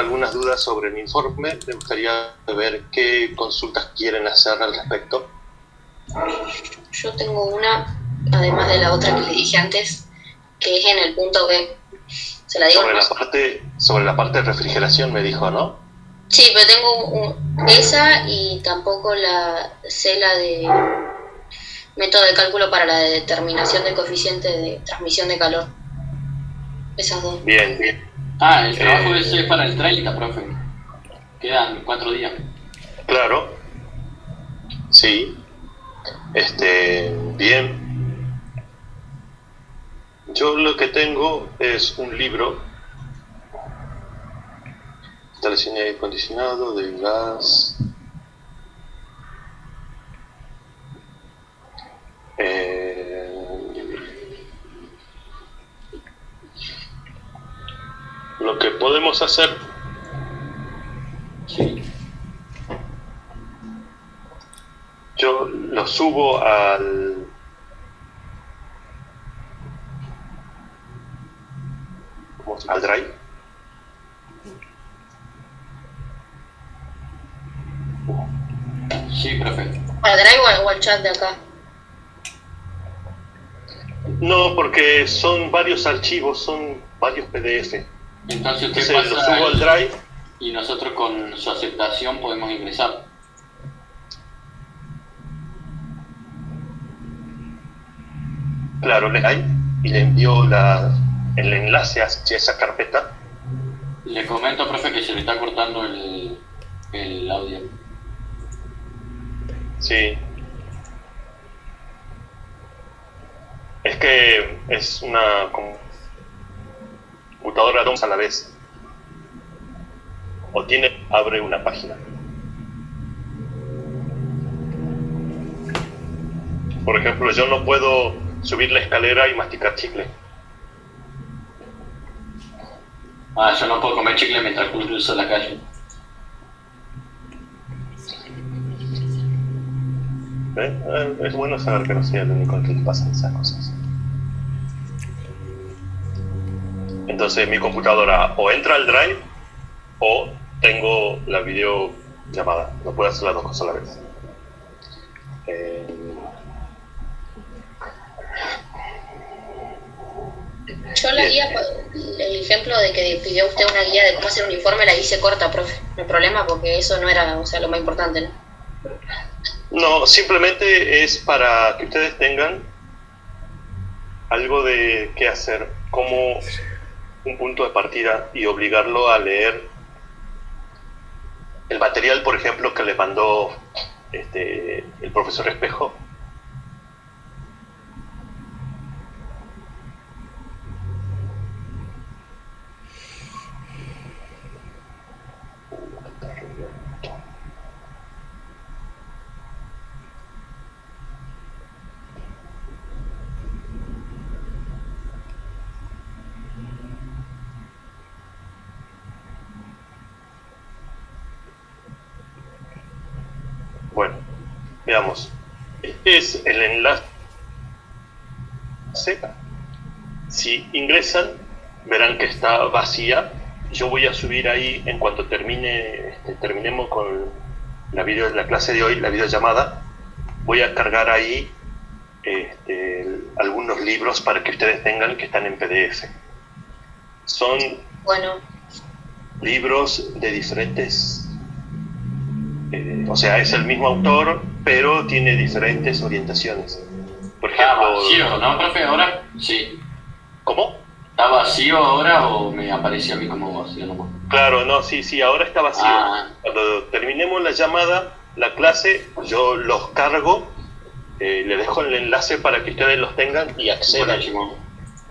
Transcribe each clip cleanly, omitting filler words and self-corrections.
algunas dudas sobre el informe. Me gustaría ver qué consultas quieren hacer al respecto. Yo tengo una, además de la otra que le dije antes, que es en el punto B. ¿Se la digo? Sobre la parte de refrigeración me dijo, ¿no? Sí, pero tengo esa y tampoco sé la de método de cálculo para la determinación del coeficiente de transmisión de calor. Esas dos. Bien, bien. El trabajo ese es para el 30, profe. Quedan 4 días. Claro. Sí. Bien. Yo lo que tengo es un libro. Instalación de aire acondicionado, de gas. Lo que podemos hacer, Sí. yo lo subo al Drive. Sí, profe. ¿Al Drive o al chat de acá? No, porque son varios archivos, son varios PDF. Entonces usted Entonces lo pasa subo al Drive. y nosotros con su aceptación podemos ingresar. Claro, le hay y le envío el enlace hacia esa carpeta. Le comento, profe, que se le está cortando el audio. Sí. Es que es una computadora a la vez. O abre una página. Por ejemplo, yo no puedo subir la escalera y masticar chicle. Yo no puedo comer chicle mientras cruzo la calle. Es bueno saber que no soy el único al que le pasan esas cosas. Entonces mi computadora o entra al Drive o tengo la videollamada. No puedo hacer las dos cosas a la vez. Yo la guía, el ejemplo de que pidió usted una guía de cómo hacer un informe, la hice corta, profe. No hay problema porque eso no era, lo más importante, ¿no? No, simplemente es para que ustedes tengan algo de qué hacer, como un punto de partida y obligarlo a leer el material, por ejemplo, que le mandó el profesor Espejo. Bueno, veamos. Este es el enlace. Si ingresan, verán que está vacía. Yo voy a subir ahí en cuanto terminemos con la clase de hoy, la videollamada. Voy a cargar ahí algunos libros para que ustedes tengan que están en PDF. Son libros de diferentes, o sea, es el mismo autor, pero tiene diferentes orientaciones. Por ejemplo... ¿Vacío, no, profe? ¿Ahora? Sí. ¿Cómo? ¿Está vacío ahora o me aparece a mí como vacío nomás? Claro, no, sí, ahora está vacío. Cuando terminemos la llamada, la clase, yo los cargo, les dejo el enlace para que ustedes los tengan y accedan. Buenísimo.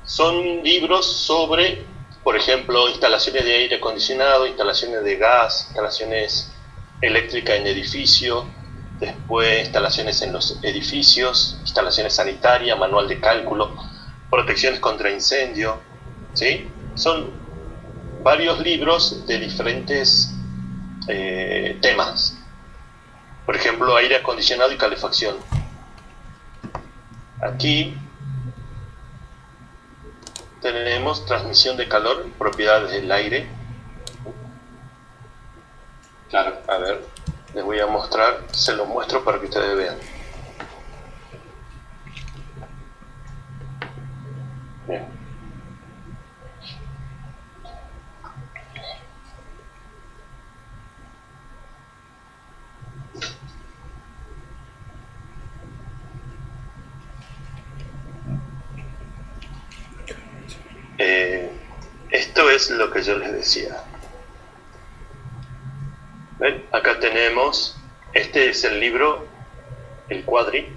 Son libros sobre, por ejemplo, instalaciones de aire acondicionado, instalaciones de gas, instalaciones eléctricas en edificio, después instalaciones en los edificios, instalaciones sanitarias, manual de cálculo, protecciones contra incendio, ¿sí? Son varios libros de diferentes temas. Por ejemplo, aire acondicionado y calefacción. Aquí tenemos transmisión de calor, propiedades del aire. Claro. A ver, les voy a mostrar, se lo muestro para que ustedes vean. Bien. Esto es lo que yo les decía. ¿Ven? Acá tenemos, este es el libro, el Quadri.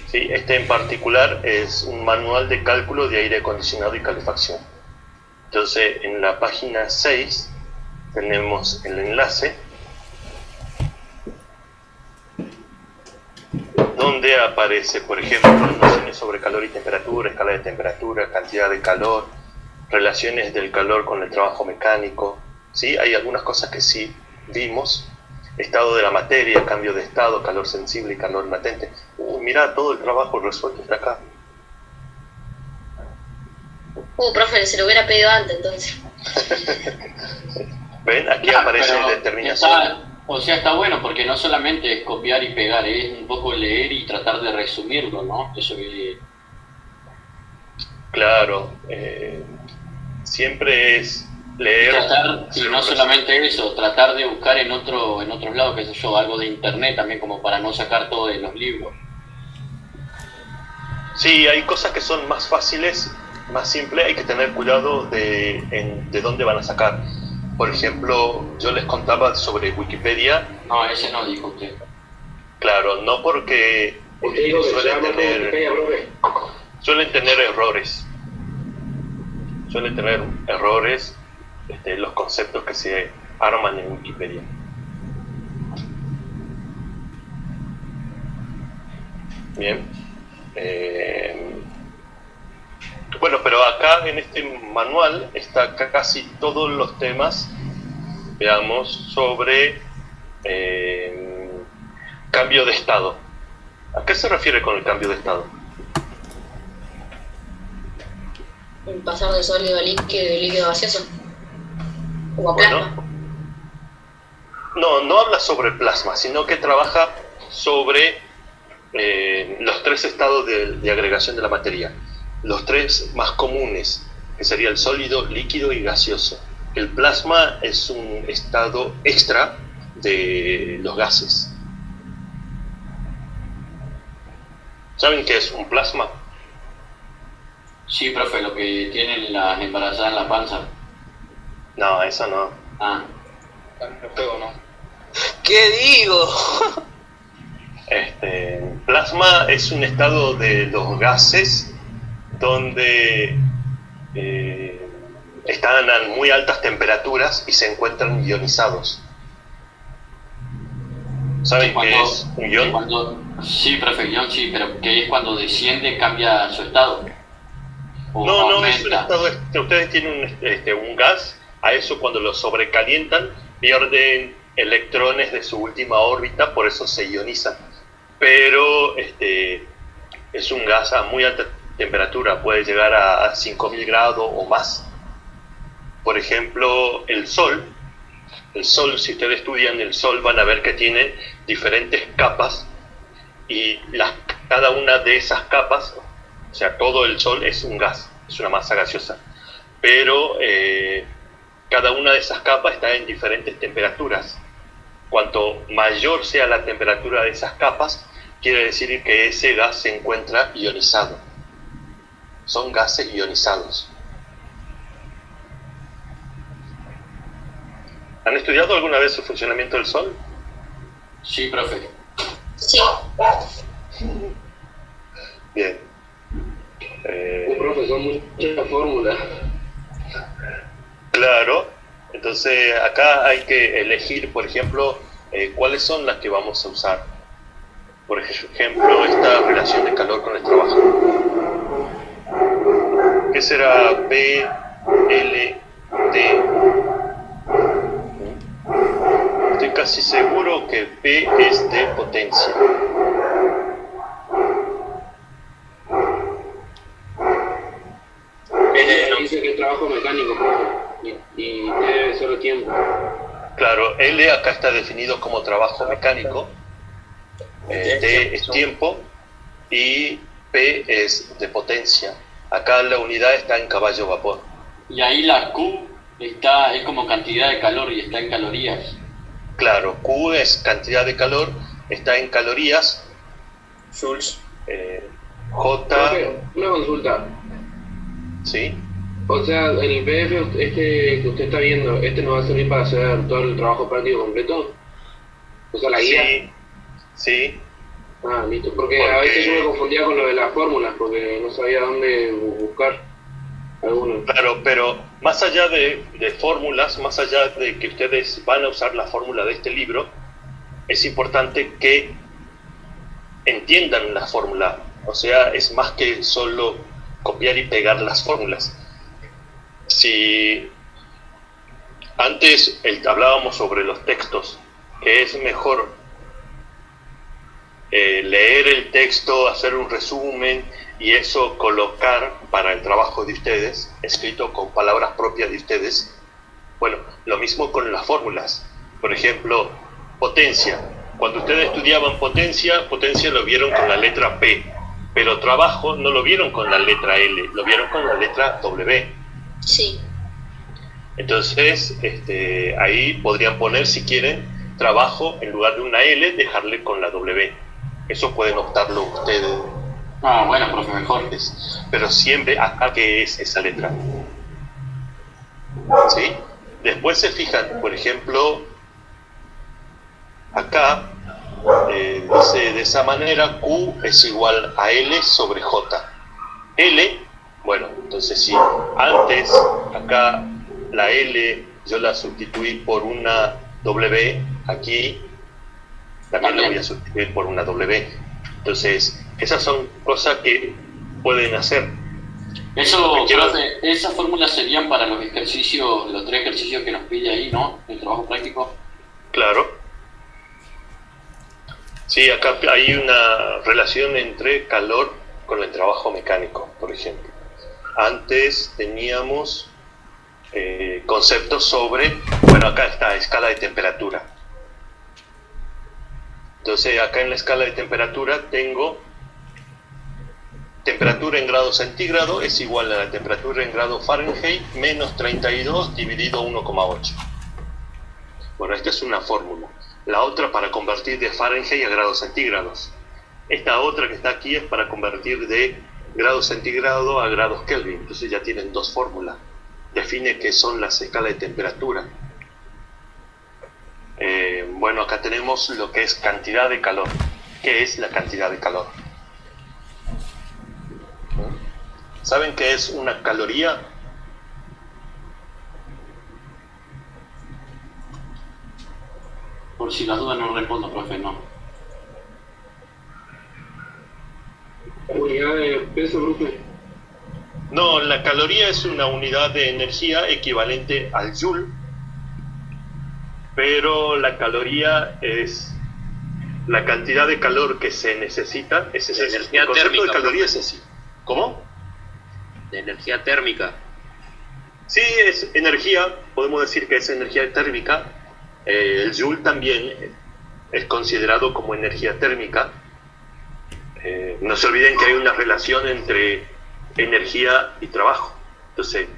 ¿Sí? Este en particular es un manual de cálculo de aire acondicionado y calefacción. Entonces, en la página 6 tenemos el enlace donde aparece, por ejemplo, nociones sobre calor y temperatura, escala de temperatura, cantidad de calor, relaciones del calor con el trabajo mecánico. ¿Sí? Hay algunas cosas que sí vimos: estado de la materia, cambio de estado, calor sensible y calor latente. Mirá, todo el trabajo resuelto está acá. Profe, se lo hubiera pedido antes entonces. ¿Ven? Aquí aparece la determinación. O sea, está bueno porque no solamente es copiar y pegar, es un poco leer y tratar de resumirlo, ¿no? Eso que... Claro, siempre es leer. Y no solamente eso, tratar de buscar en otros lados, qué sé yo, algo de internet también, como para no sacar todo de los libros. Sí, hay cosas que son más fáciles, más simples, hay que tener cuidado de dónde van a sacar. Por ejemplo, yo les contaba sobre Wikipedia. No, ese no dijo usted. Claro, no porque suelen tener errores. Suelen tener errores los conceptos que se arman en Wikipedia. Bien. Bueno, pero acá en este manual está casi todos los temas, veamos, sobre cambio de estado. ¿A qué se refiere con el cambio de estado? Pasar de sólido a líquido gaseoso. O a plasma. Bueno, no habla sobre plasma, sino que trabaja sobre los tres estados de agregación de la materia. Los tres más comunes, que sería el sólido, líquido y gaseoso. El plasma es un estado extra de los gases. ¿Saben qué es un plasma? Sí, profe, lo que tienen las embarazadas en la panza. No, eso no. Ah. El fuego no. ¿Qué digo? Plasma es un estado de los gases donde están a muy altas temperaturas y se encuentran ionizados. ¿Saben qué es un ion? Sí, profe, ion sí, pero ¿qué es cuando desciende, cambia su estado? No, es un estado, ustedes tienen un gas, a eso cuando lo sobrecalientan pierden electrones de su última órbita, por eso se ionizan. Pero es un gas a muy alta temperatura, puede llegar a 5000 grados o más. Por ejemplo, el Sol, si ustedes estudian el Sol van a ver que tiene diferentes capas y cada una de esas capas, o sea, todo el Sol es un gas, es una masa gaseosa, pero cada una de esas capas está en diferentes temperaturas. Cuanto mayor sea la temperatura de esas capas, quiere decir que ese gas se encuentra ionizado. Son gases ionizados. ¿Han estudiado alguna vez el funcionamiento del Sol? Sí, profe. Sí. Bien. Profe, son muchas fórmulas. Claro. Entonces acá hay que elegir, por ejemplo, cuáles son las que vamos a usar. Por ejemplo, esta relación de calor con el trabajo. ¿Qué será P, L, T? Estoy casi seguro que P es de potencia. Dice que es trabajo mecánico, profe, y debe solo tiempo. Claro, L acá está definido como trabajo mecánico, T es tiempo y P es de potencia. Acá la unidad está en caballo vapor. Y ahí la Q es como cantidad de calor y está en calorías. Claro, Q es cantidad de calor, está en calorías. Jules. J... Profe, una consulta. ¿Sí? O sea, el PDF que usted está viendo, ¿no va a servir para hacer todo el trabajo práctico completo? O sea, la guía. Sí, sí. Ah, listo. Porque a veces yo me confundía con lo de las fórmulas, porque no sabía dónde buscar alguno. Claro, pero más allá de fórmulas, más allá de que ustedes van a usar la fórmula de este libro, es importante que entiendan la fórmula. O sea, es más que solo copiar y pegar las fórmulas. Si antes hablábamos sobre los textos, que es mejor leer el texto, hacer un resumen y eso colocar para el trabajo de ustedes, escrito con palabras propias de ustedes. Bueno, lo mismo con las fórmulas. Por ejemplo, potencia. Cuando ustedes estudiaban potencia lo vieron con la letra P, pero trabajo no lo vieron con la letra L, lo vieron con la letra W. Sí. Entonces, ahí podrían poner, si quieren, trabajo en lugar de una L, dejarle con la W. Eso pueden optarlo ustedes. Ah, bueno, profe, mejor. Pero siempre acá que es esa letra. ¿Sí? Después se fijan, por ejemplo, acá dice de esa manera, Q es igual a L sobre J. L, bueno, entonces si antes acá la L yo la sustituí por una W, aquí también la voy a sustituir por una W. Entonces, esas son cosas que pueden hacer. Esas fórmulas serían para los ejercicios, los 3 ejercicios que nos pide ahí, ¿no? El trabajo práctico. Claro. Sí, acá hay una relación entre calor con el trabajo mecánico, por ejemplo. Antes teníamos conceptos sobre, bueno, acá está escala de temperatura. Entonces acá en la escala de temperatura tengo temperatura en grados centígrados es igual a la temperatura en grados Fahrenheit menos 32 dividido 1,8. Bueno, esta es una fórmula. La otra para convertir de Fahrenheit a grados centígrados. Esta otra que está aquí es para convertir de grados centígrados a grados Kelvin. Entonces ya tienen 2 fórmulas. Define qué son las escalas de temperatura. Bueno, acá tenemos lo que es cantidad de calor. ¿Qué es la cantidad de calor? ¿Saben qué es una caloría? Por si las dudas no respondo, profe, no. ¿Unidad de peso, profe? No, la caloría es una unidad de energía equivalente al joule, pero la caloría es la cantidad de calor que se necesita. Es esa Energía el concepto térmica, de caloría profe. es así. ¿Cómo? De energía térmica. Sí, es energía, podemos decir que es energía térmica. El joule también es considerado como energía térmica. No se olviden que hay una relación entre energía y trabajo. Entonces,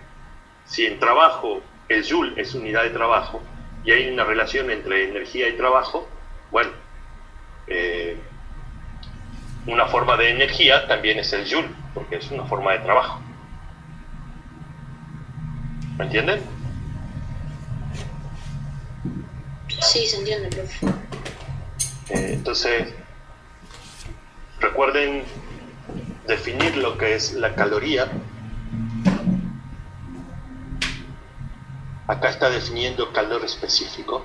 si en trabajo el joule es unidad de trabajo y hay una relación entre energía y trabajo, bueno, una forma de energía también es el joule, porque es una forma de trabajo. ¿Me entienden? Sí, se entiende, profe. Entonces, recuerden definir lo que es la caloría. Acá está definiendo calor específico.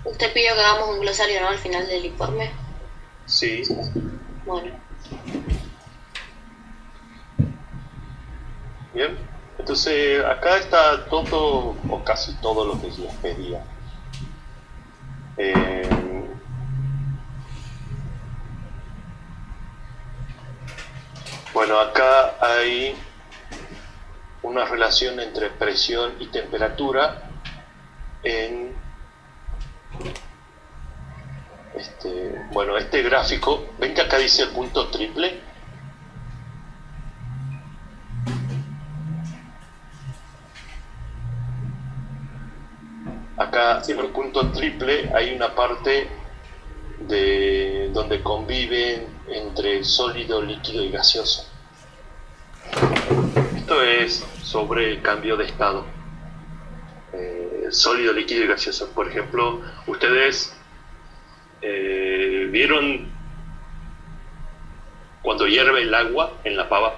Usted pidió que hagamos un glosario, ¿no? Al final del informe. Sí. Bueno. Bien. Entonces, acá está todo, o casi todo lo que les pedía. Bueno, acá hay una relación entre presión y temperatura en este gráfico. Ven que acá dice el punto triple. Acá en el punto triple hay una parte de donde conviven entre sólido, líquido y gaseoso. Esto es sobre el cambio de estado, sólido, líquido y gaseoso. Por ejemplo, ustedes ¿vieron cuando hierve el agua en la pava?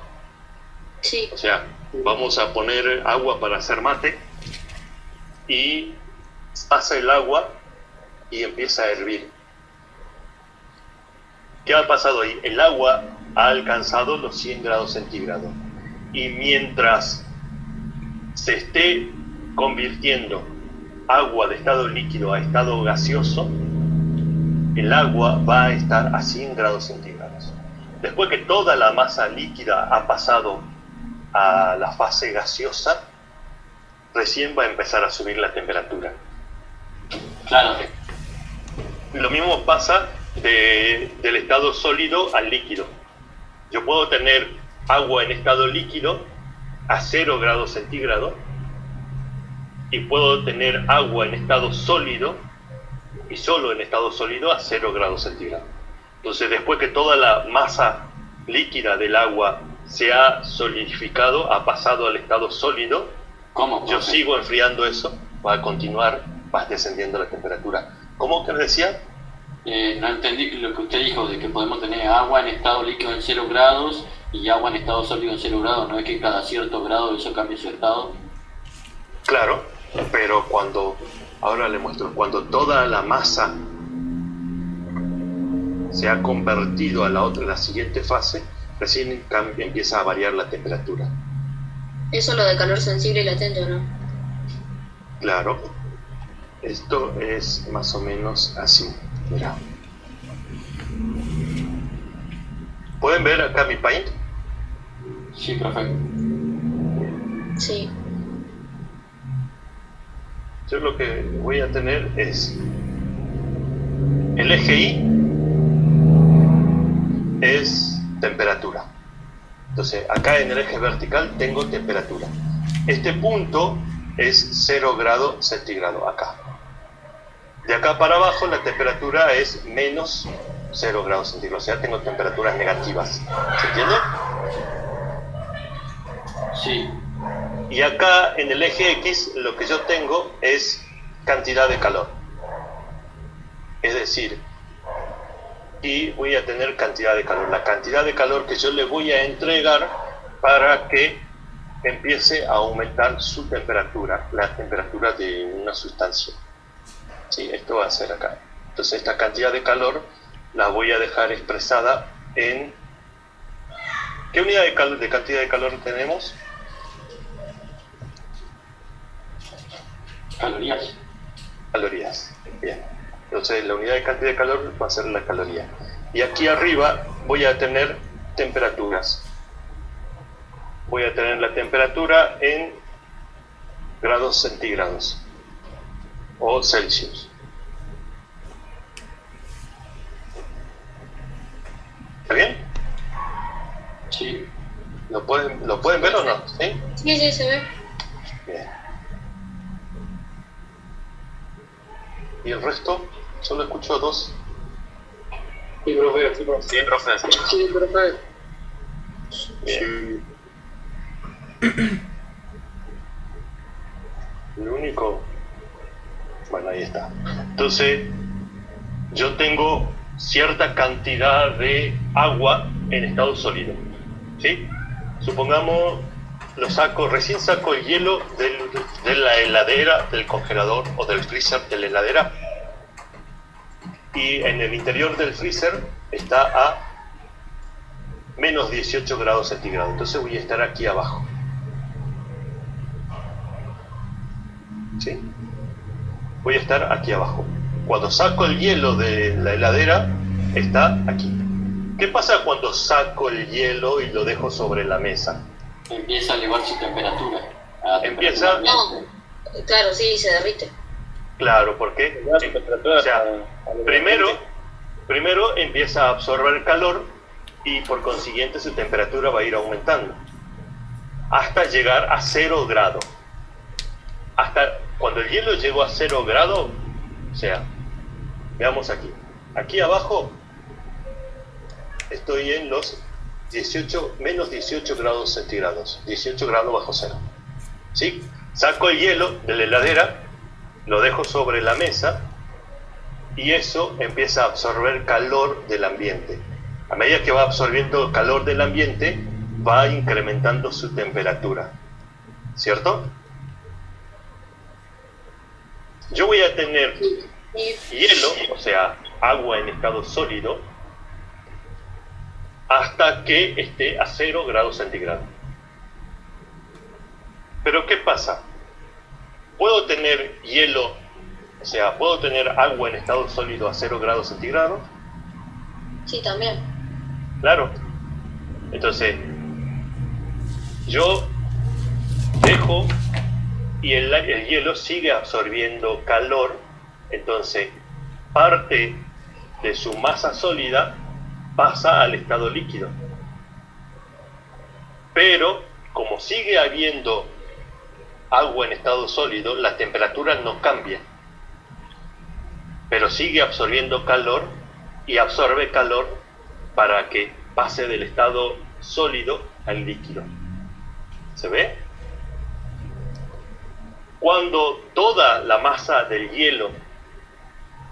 Sí. O sea, vamos a poner agua para hacer mate y pasa el agua y empieza a hervir. ¿Qué ha pasado ahí? El agua ha alcanzado los 100 grados centígrados y mientras se esté convirtiendo agua de estado líquido a estado gaseoso, el agua va a estar a 100 grados centígrados. Después que toda la masa líquida ha pasado a la fase gaseosa, recién va a empezar a subir la temperatura. Claro. Lo mismo pasa del estado sólido al líquido. Yo puedo tener agua en estado líquido a 0 grados centígrados y puedo tener agua en estado sólido y solo en estado sólido a 0 grados centígrados. Entonces, después que toda la masa líquida del agua se ha solidificado, ha pasado al estado sólido, ¿Cómo? yo sigo enfriando eso, va a continuar, va descendiendo la temperatura. ¿Cómo que me decía? No entendí lo que usted dijo, de que podemos tener agua en estado líquido en 0 grados y agua en estado sólido en 0 grados. ¿No es que cada cierto grado eso cambie su estado? Claro, pero ahora le muestro, cuando toda la masa se ha convertido a la siguiente fase, recién empieza a variar la temperatura. Eso es lo de calor sensible y latente, ¿o no? Claro, esto es más o menos así. Mira. ¿Pueden ver acá mi Paint? Sí, perfecto. Sí. Yo lo que voy a tener es el eje Y es temperatura. Entonces acá en el eje vertical tengo temperatura. Este punto es 0 grados centígrados acá. De acá para abajo la temperatura es menos 0 grados centígrados, o sea, tengo temperaturas negativas. ¿Se entiende? Sí. Y acá en el eje X lo que yo tengo es cantidad de calor. Es decir, y voy a tener cantidad de calor, la cantidad de calor que yo le voy a entregar para que empiece a aumentar su temperatura, la temperatura de una sustancia. Sí, esto va a ser acá. Entonces esta cantidad de calor la voy a dejar expresada en... ¿Qué unidad de cantidad de calor tenemos? Calorías. Calorías. Bien. Entonces la unidad de cantidad de calor va a ser la caloría. Y aquí arriba voy a tener temperaturas. Voy a tener la temperatura en grados centígrados o Celsius. ¿Está bien? Sí. ¿Lo pueden ver o no? ¿Sí? Sí, sí, se ve. Bien. ¿Y el resto? Solo escucho dos. Sí, profe. Sí, profe. Sí, profe. Bien. Lo único... Bueno, ahí está. Entonces, yo tengo cierta cantidad de agua en estado sólido. ¿Sí? Supongamos, recién saco el hielo de la heladera, del congelador o del freezer de la heladera. Y en el interior del freezer está a menos 18 grados centígrados. Entonces voy a estar aquí abajo. ¿Sí? Voy a estar aquí abajo. Cuando saco el hielo de la heladera, está aquí. ¿Qué pasa cuando saco el hielo y lo dejo sobre la mesa? empieza a elevar su temperatura. A la Empieza- temperatura No, ambiente. claro, sí, se derrite. Claro, porque o sea, primero empieza a absorber calor y por consiguiente su temperatura va a ir aumentando hasta llegar a 0 grado. Hasta cuando el hielo llegó a 0 grado, o sea, veamos aquí. Aquí abajo estoy en los menos 18 grados centígrados, 18 grados bajo cero. ¿Sí? Saco el hielo de la heladera, lo dejo sobre la mesa y eso empieza a absorber calor del ambiente. A medida que va absorbiendo calor del ambiente, va incrementando su temperatura. ¿Cierto? Yo voy a tener Y hielo, o sea, agua en estado sólido, hasta que esté a 0 grados centígrados. Pero ¿qué pasa? ¿Puedo tener hielo, o sea, puedo tener agua en estado sólido a 0 grados centígrados? sí, también. Claro. Entonces, yo dejo y el hielo sigue absorbiendo calor, entonces parte de su masa sólida pasa al estado líquido. Pero como sigue habiendo agua en estado sólido, la temperatura no cambia, pero sigue absorbiendo calor y absorbe calor para que pase del estado sólido al líquido. ¿Se ve? Cuando toda la masa del hielo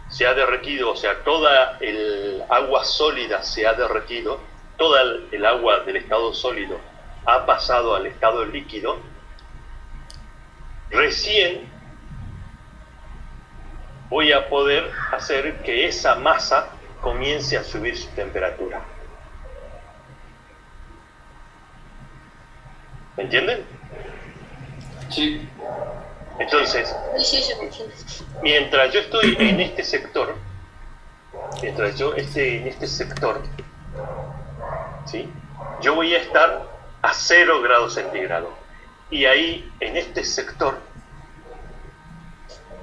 se ha derretido, o sea, toda el agua sólida se ha derretido, toda el agua del estado sólido ha pasado al estado líquido, recién voy a poder hacer que esa masa comience a subir su temperatura. ¿Me entienden? Sí. Entonces, Sí, sí, se entiende. mientras yo estoy en este sector, mientras yo esté en este sector, ¿sí? Yo voy a estar a 0 grados centígrados. Y ahí, en este sector,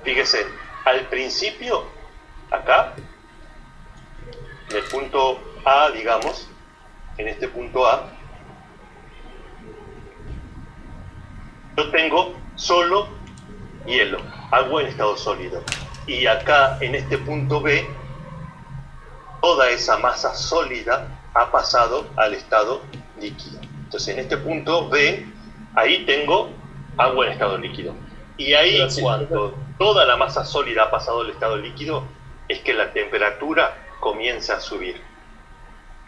fíjese, al principio, acá, en el punto A, digamos, en este punto A, yo tengo solo hielo, agua en estado sólido. Y acá, en este punto B, toda esa masa sólida ha pasado al estado líquido. Entonces, en este punto B, ahí tengo agua en estado líquido. Y ahí, cuando toda la masa sólida ha pasado al estado líquido, es que la temperatura comienza a subir.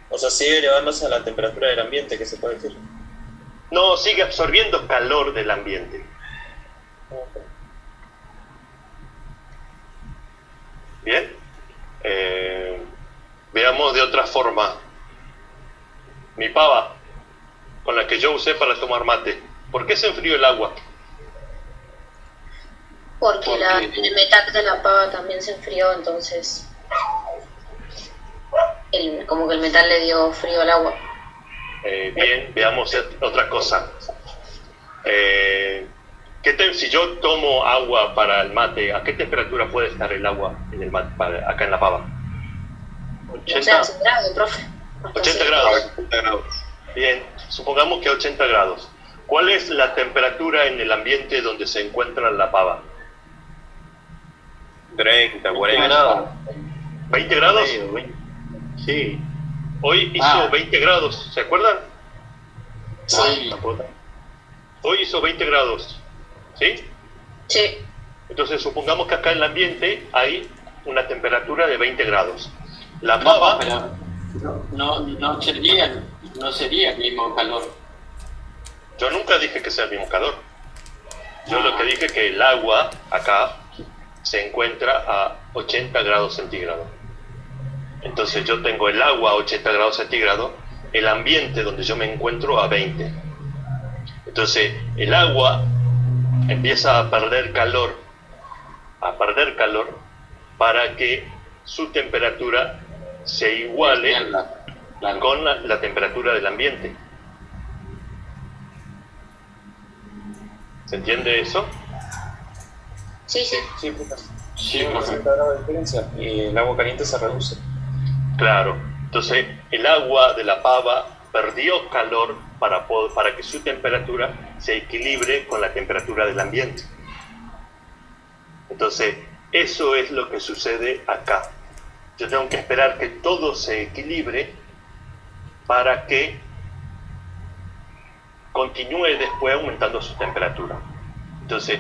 O sea, sigue elevándose a la temperatura del ambiente, que se puede decir. No, sigue absorbiendo calor del ambiente. Bien. Veamos de otra forma. Mi pava, con la que yo usé para tomar mate. ¿Por qué se enfrió el agua? Porque Porque- el metal de la pava también se enfrió, entonces como que el metal le dio frío al agua. Bien, veamos otra cosa. Si yo tomo agua para el mate, ¿a qué temperatura puede estar el agua en el mate, acá en la pava? O sea, 100 grados, profe. Hasta 80 100 grados. Bien, supongamos que a 80 grados. ¿Cuál es la temperatura en el ambiente donde se encuentra la pava? 30, 40. ¿20 grados? Sí. Hoy hizo Ah. 20 grados, ¿se acuerdan? Sí, Ay, Hoy hizo 20 grados, ¿sí? sí. Entonces supongamos que acá en el ambiente hay una temperatura de 20 grados. La no, pava, pero no sería el mismo calor. yo nunca dije que sea el mismo calor. Yo lo que dije es que el agua acá se encuentra a 80 grados centígrados. Entonces yo tengo el agua a 80 grados centígrados, el ambiente donde yo me encuentro a 20. Entonces el agua empieza a perder calor para que su temperatura se iguale Claro. con la temperatura del ambiente. ¿Se entiende eso? Sí, sí. Sí, profe. Sí, profe. 60 grados de diferencia y el agua caliente se reduce. Claro. Entonces, el agua de la pava perdió calor para que su temperatura se equilibre con la temperatura del ambiente. Entonces, eso es lo que sucede acá. Yo tengo que esperar que todo se equilibre para que continúe después aumentando su temperatura. Entonces,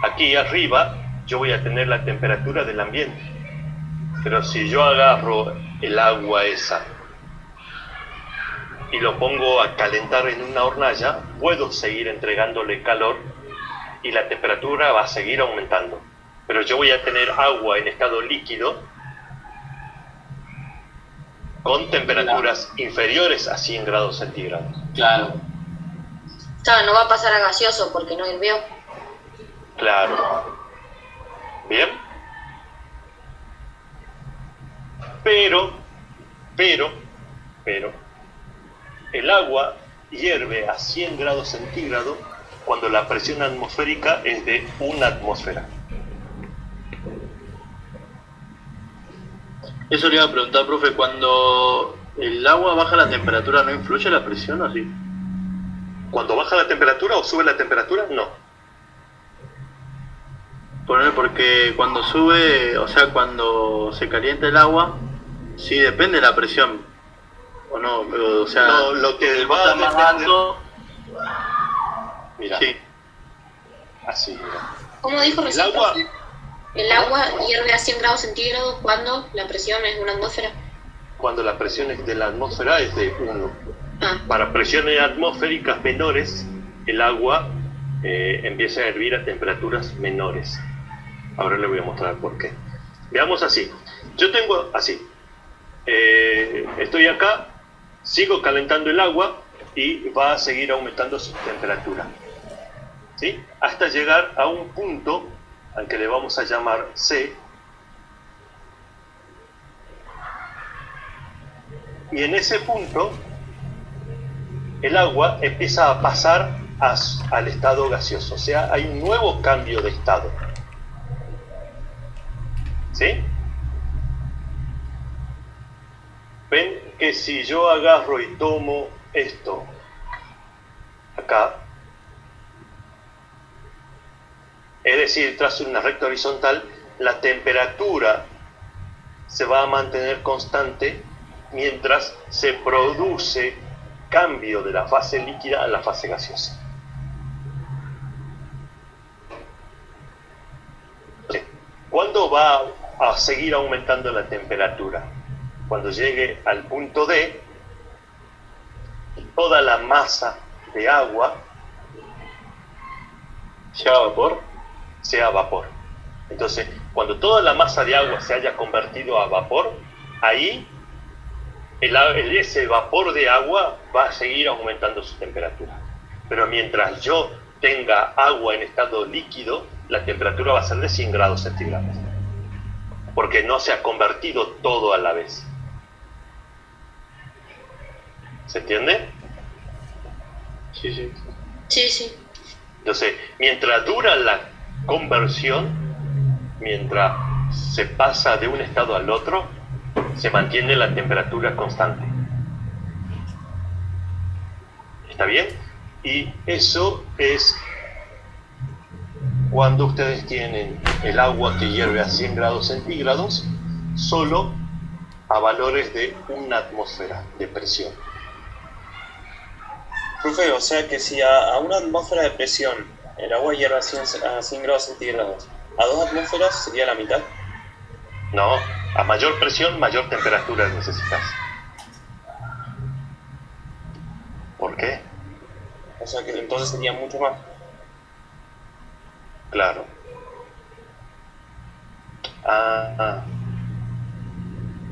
aquí arriba yo voy a tener la temperatura del ambiente. Pero si yo agarro el agua esa y lo pongo a calentar en una hornalla, puedo seguir entregándole calor y la temperatura va a seguir aumentando. Pero yo voy a tener agua en estado líquido con temperaturas inferiores a 100 grados centígrados. Claro. Claro, no va a pasar a gaseoso porque no hirvió. Claro. Bien. Pero, el agua hierve a 100 grados centígrados cuando la presión atmosférica es de 1 atmósfera. Eso le iba a preguntar, profe, cuando el agua baja la temperatura, ¿no influye la presión o sí? Cuando baja la temperatura o sube la temperatura, no. Porque cuando sube, o sea, cuando se calienta el agua, sí depende de la presión, ¿o no? O sea, No, lo que va a está más depender... alto, Mira, sí. así, mira. ¿Cómo dijo El recién? agua, El agua hierve a 100 grados centígrados cuando la presión es de una atmósfera. cuando la presión de la atmósfera es de 1. Ah, Para presiones atmosféricas menores, el agua empieza a hervir a temperaturas menores. Ahora le voy a mostrar por qué. Veamos así. Yo tengo así. Estoy acá, sigo calentando el agua y va a seguir aumentando su temperatura. ¿Sí? Hasta llegar a un punto al que le vamos a llamar C. Y en ese punto, el agua empieza a pasar al estado gaseoso. O sea, hay un nuevo cambio de estado. ¿Sí? Ven que si yo agarro y tomo esto acá, es decir, trazo una recta horizontal, la temperatura se va a mantener constante mientras se produce cambio de la fase líquida a la fase gaseosa. ¿Cuándo va a seguir aumentando la temperatura? Cuando llegue al punto D, toda la masa de agua sea vapor. Entonces, cuando toda la masa de agua se haya convertido a vapor, ahí ese vapor de agua va a seguir aumentando su temperatura. Pero mientras yo tenga agua en estado líquido, la temperatura va a ser de 100 grados centígrados. Porque no se ha convertido todo a la vez. ¿Se entiende? Sí, sí. sí, sí. Entonces, mientras dura la conversión, mientras se pasa de un estado al otro, se mantiene la temperatura constante. ¿Está bien? Y eso es cuando ustedes tienen el agua que hierve a 100 grados centígrados, solo a valores de 1 atmósfera de presión. Profe, o sea que si a una atmósfera de presión el agua hierve a 100 grados centígrados, a 2 atmósferas sería la mitad. No, a mayor presión, mayor temperatura necesitas. ¿Por qué? O sea que entonces sería mucho más. Claro.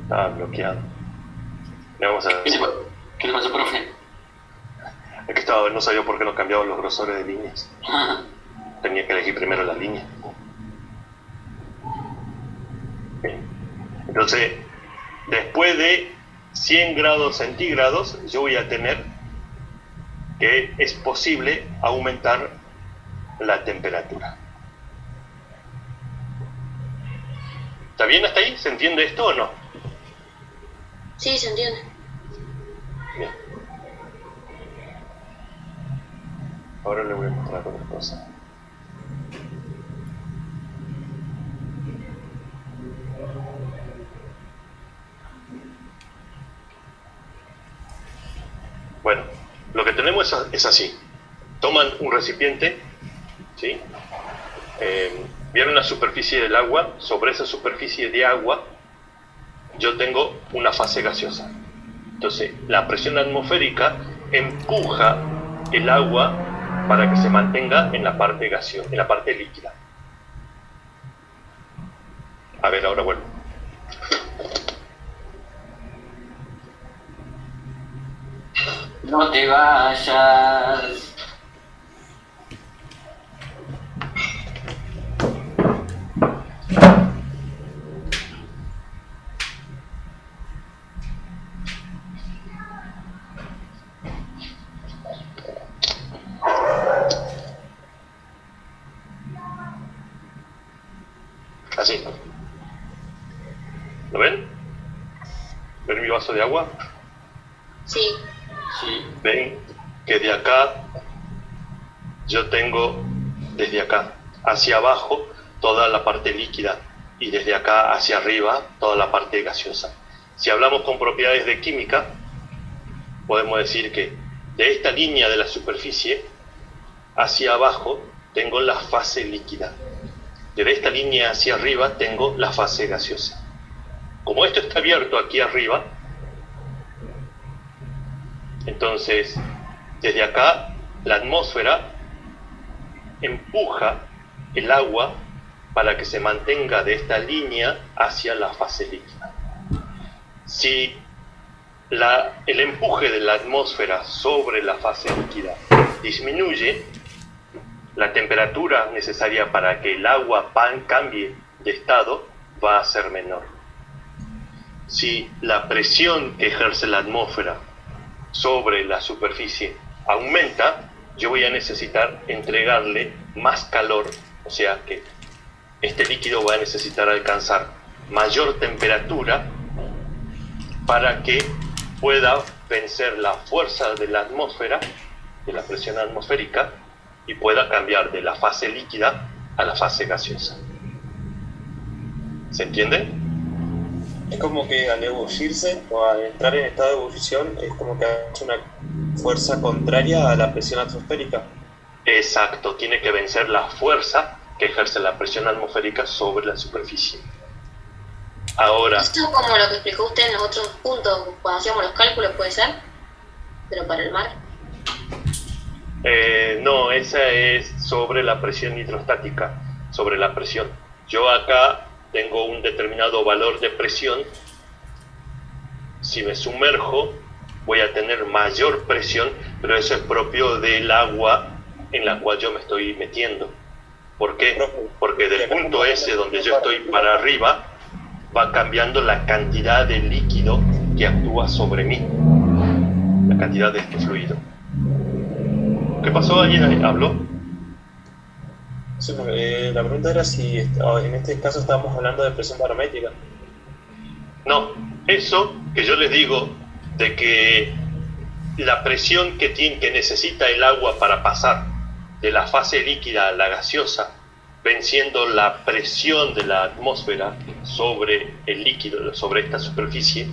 Estaba bloqueado. Vamos a ver. ¿Qué le pasó, profe? Es que no sabía por qué no cambiaban los grosores de líneas. Tenía que elegir primero la línea. Bien. Entonces, después de 100 grados centígrados, yo voy a tener que es posible aumentar la temperatura. ¿Está bien hasta ahí? ¿Se entiende esto o no? Sí, se entiende. Bien. Ahora le voy a mostrar otra cosa. Bueno, lo que tenemos es así. Toman un recipiente, ¿sí? Vieron la superficie del agua. Sobre esa superficie de agua yo tengo una fase gaseosa. Entonces, la presión atmosférica empuja el agua para que se mantenga en la parte gaseosa, en la parte líquida. A ver, ahora vuelvo. No te vayas. Así. ¿Lo ven? ¿Ven mi vaso de agua? Sí. Sí. Ven que de acá yo tengo, desde acá hacia abajo, toda la parte líquida y desde acá hacia arriba toda la parte gaseosa. Si hablamos con propiedades de química, podemos decir que de esta línea de la superficie hacia abajo tengo la fase líquida. De esta línea hacia arriba tengo la fase gaseosa. Como esto está abierto aquí arriba, entonces desde acá la atmósfera empuja el agua para que se mantenga de esta línea hacia la fase líquida. Si el empuje de la atmósfera sobre la fase líquida disminuye, la temperatura necesaria para que el agua cambie de estado va a ser menor. Si la presión que ejerce la atmósfera sobre la superficie aumenta, yo voy a necesitar entregarle más calor, o sea que este líquido va a necesitar alcanzar mayor temperatura para que pueda vencer la fuerza de la atmósfera, de la presión atmosférica, y pueda cambiar de la fase líquida a la fase gaseosa. ¿Se entiende? Es como que al ebullirse o al entrar en estado de ebullición es como que hace una fuerza contraria a la presión atmosférica. Exacto, tiene que vencer la fuerza que ejerce la presión atmosférica sobre la superficie. Ahora, Esto es como lo que explicó usted en los otros puntos, cuando hacíamos los cálculos, ¿puede ser? Pero para el mar. no, esa es sobre la presión hidrostática, sobre la presión. Yo acá tengo un determinado valor de presión. Si me sumerjo, voy a tener mayor presión, pero eso es propio del agua en la cual yo me estoy metiendo. ¿Por qué? Porque del punto ese donde yo estoy para arriba, va cambiando la cantidad de líquido que actúa sobre mí, la cantidad de este fluido. ¿Qué pasó? ¿Alguien habló? Sí, la pregunta era si en este caso estábamos hablando de presión barométrica. No, eso que yo les digo de que la presión que necesita el agua para pasar de la fase líquida a la gaseosa, venciendo la presión de la atmósfera sobre el líquido, sobre esta superficie,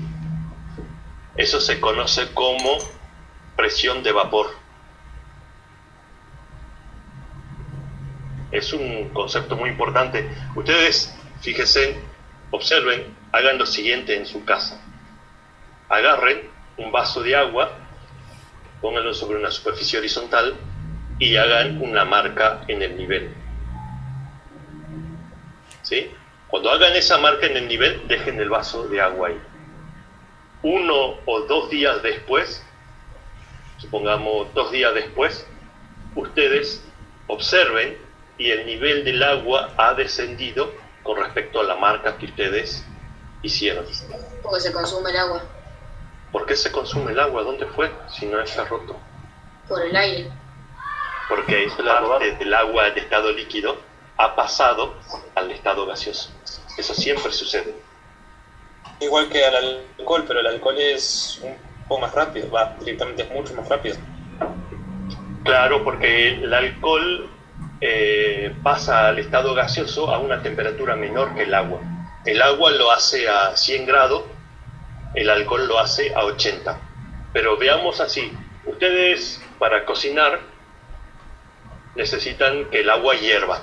eso se conoce como presión de vapor. Es un concepto muy importante. Ustedes, fíjense, observen, hagan lo siguiente en su casa. Agarren un vaso de agua, pónganlo sobre una superficie horizontal y hagan una marca en el nivel. ¿Sí? Cuando hagan esa marca en el nivel, dejen el vaso de agua ahí. 1 o 2 días después, supongamos 2 días después, ustedes observen y el nivel del agua ha descendido con respecto a la marca que ustedes hicieron. Porque se consume el agua. ¿Por qué se consume el agua? ¿Dónde fue? Si no está roto. Por el aire. porque parte del agua de estado líquido ha pasado al estado gaseoso. Eso siempre sucede. Igual que al alcohol, pero el alcohol es un poco más rápido, directamente es mucho más rápido. Claro, porque el alcohol pasa al estado gaseoso a una temperatura menor que el agua. El agua lo hace a 100 grados, el alcohol lo hace a 80. Pero veamos así, ustedes para cocinar necesitan que el agua hierva,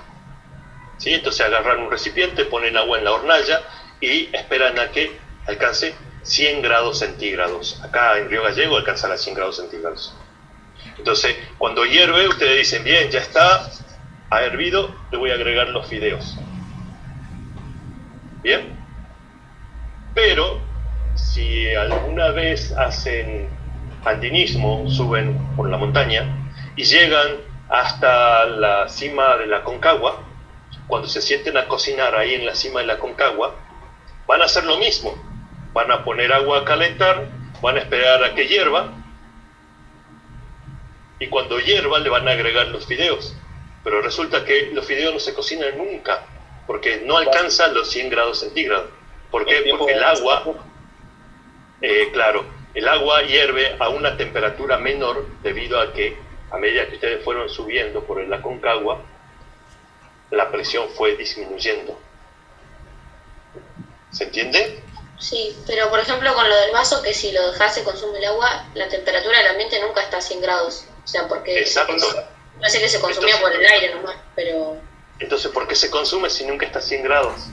¿sí? Entonces agarran un recipiente, ponen agua en la hornalla y esperan a que alcance 100 grados centígrados. Acá en Río Gallego alcanzará 100 grados centígrados. Entonces, cuando hierve, ustedes dicen, bien, ya está, ha hervido, le voy a agregar los fideos. ¿Bien? Pero, si alguna vez hacen andinismo, suben por la montaña y llegan hasta la cima de la Concagua, cuando se sienten a cocinar ahí en la cima de la Concagua, van a hacer lo mismo. Van a poner agua a calentar, van a esperar a que hierva, y cuando hierva le van a agregar los fideos. Pero resulta que los fideos no se cocinan nunca, porque no alcanzan los 100 grados centígrados. ¿Por qué? Porque el agua, claro, el agua hierve a una temperatura menor debido a que a medida que ustedes fueron subiendo por la Concagua, la presión fue disminuyendo. ¿Se entiende? Sí, pero por ejemplo con lo del vaso, que si lo dejas se consume el agua, la temperatura del ambiente nunca está a 100 grados. O sea, porque exacto. No sé que se consumía entonces, por el aire nomás, pero... Entonces, ¿por qué se consume si nunca está a 100 grados?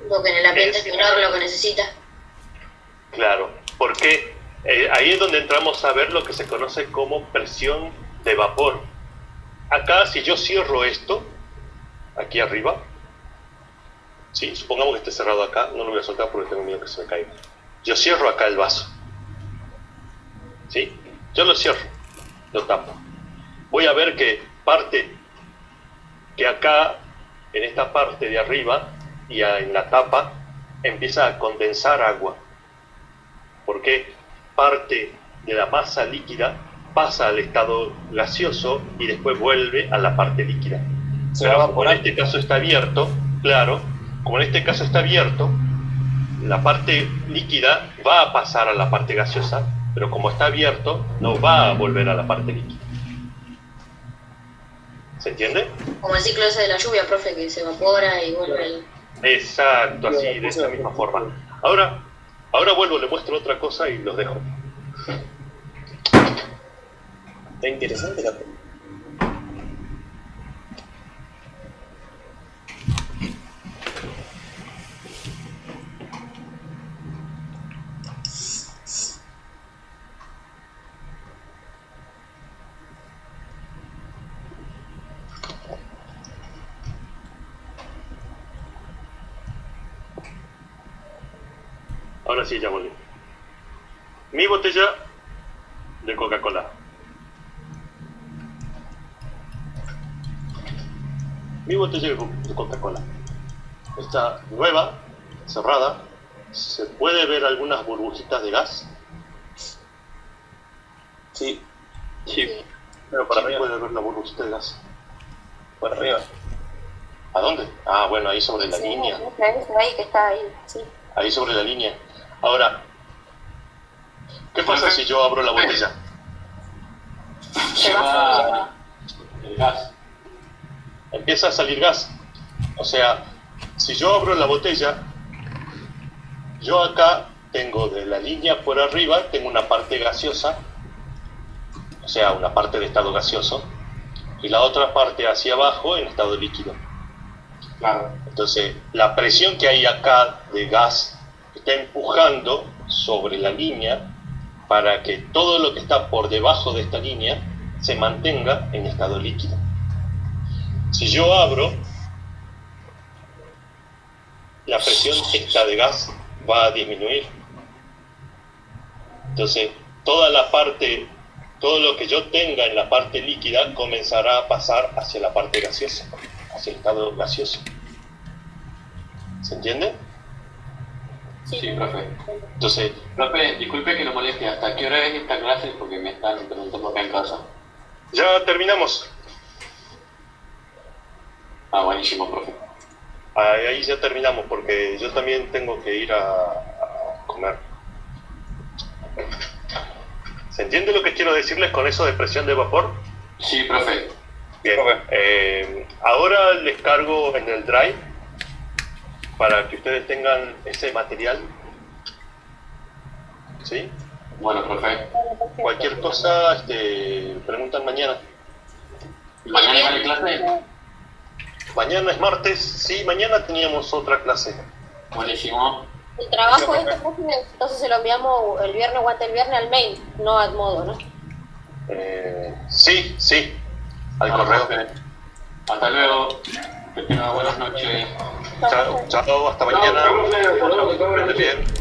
Porque en el ambiente es menor lo que necesita. Claro, porque ahí es donde entramos a ver lo que se conoce como presión de vapor. Acá, si yo cierro esto, aquí arriba, ¿sí? Supongamos que esté cerrado acá, no lo voy a soltar porque tengo miedo que se me caiga. Yo cierro acá el vaso, ¿sí? Yo lo cierro, lo tapo. Voy a ver que acá, en esta parte de arriba y en la tapa, empieza a condensar agua. Porque parte de la masa líquida pasa al estado gaseoso y después vuelve a la parte líquida. Pero como en este caso está abierto, claro, como en este caso está abierto, la parte líquida va a pasar a la parte gaseosa, pero como está abierto, no va a volver a la parte líquida. ¿Se entiende? Como el ciclo ese de la lluvia, profe, que se evapora y vuelve al... Exacto, así, de esa misma forma. Ahora vuelvo, le muestro otra cosa y los dejo. Está interesante la pregunta. Ahora sí, ya volví. Mi botella de Coca-Cola. Mi botella de Coca-Cola. Está nueva, cerrada. ¿Se puede ver algunas burbujitas de gas? Sí. Sí. Pero para mí puede ver la burbujita de gas. Por arriba. ¿A dónde? Ah, bueno, ahí sobre la línea. Ahí que está ahí, sí. Ahí sobre la línea. Ahora, ¿qué pasa si yo abro la botella? Se va el gas. Empieza a salir gas. O sea, si yo abro la botella, yo acá tengo de la línea por arriba, tengo una parte gaseosa, o sea, una parte de estado gaseoso, y la otra parte hacia abajo en estado líquido. Claro. Entonces, la presión que hay acá de gas está empujando sobre la línea para que todo lo que está por debajo de esta línea se mantenga en estado líquido. Si yo abro, la presión esta de gas va a disminuir. Entonces, todo lo que yo tenga en la parte líquida comenzará a pasar hacia la parte gaseosa, hacia el estado gaseoso. ¿Se entiende? Sí, profe. Entonces, Profe, disculpe que lo moleste, ¿hasta qué hora es esta clase? Porque me están preguntando acá en casa. Ya terminamos. Ah, buenísimo, profe. Ahí ya terminamos porque yo también tengo que ir a comer. ¿Se entiende lo que quiero decirles con eso de presión de vapor? Sí, profe. Bien. Ahora les cargo en el Drive para que ustedes tengan ese material. ¿Sí? Bueno, profe. Cualquier cosa, preguntan mañana. ¿Mañana hay clase? Mañana es martes, sí, mañana teníamos otra clase. Buenísimo. El trabajo entonces se lo enviamos el viernes o antes del viernes al mail, no al modo, ¿no? Sí, al Bueno, correo. profe. Hasta luego. Que tenga buenas noches. Chao, hasta mañana. Chao, profe. Hasta luego, que todo Que estés bien. bien.